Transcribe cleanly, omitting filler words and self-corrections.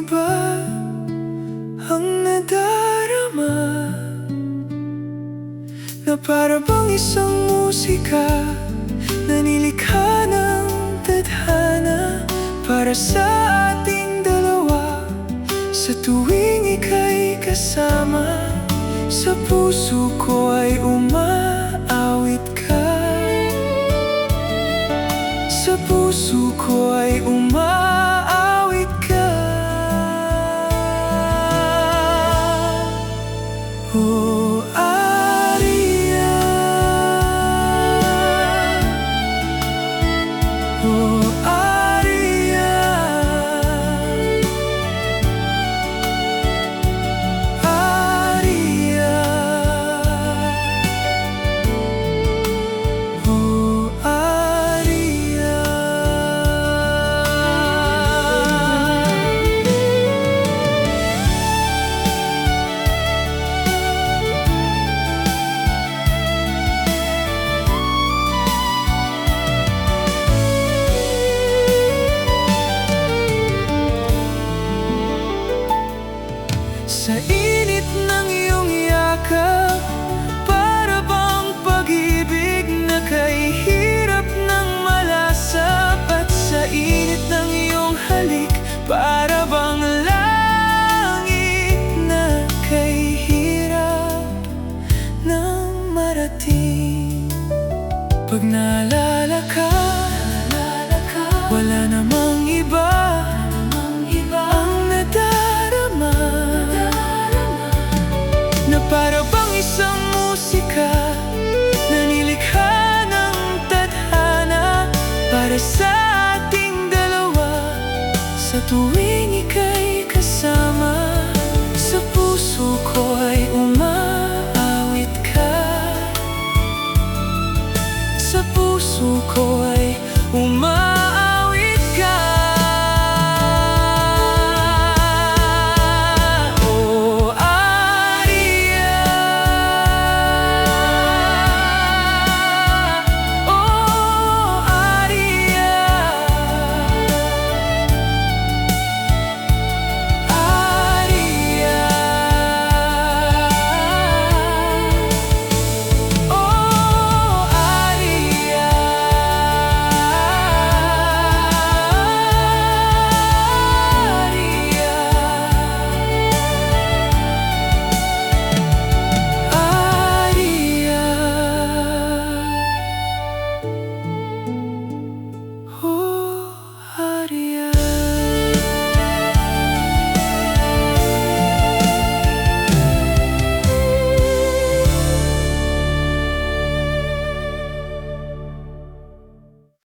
iba ang nadarama, na para bang isang musika na nilikha ng tadhana para sa ating dalawa. Sa tuwing ika'y kasama, sa puso ko ay umaawit ka. Sa puso ko ay umaawit ka. Oh, Aria. Oh, Aria. Aria. Oh, Aria. Sa init ng iyong yakap, para bang pag-ibig na kahihirap ng malasap. At sa init ng iyong halik, para bang langit na kahihirap ng marating. Pag naalala ka, wala namang iba ang nadarama, na para bang isang musika na nilikha ng tadhana para sa ating dalawa. Sa tuwing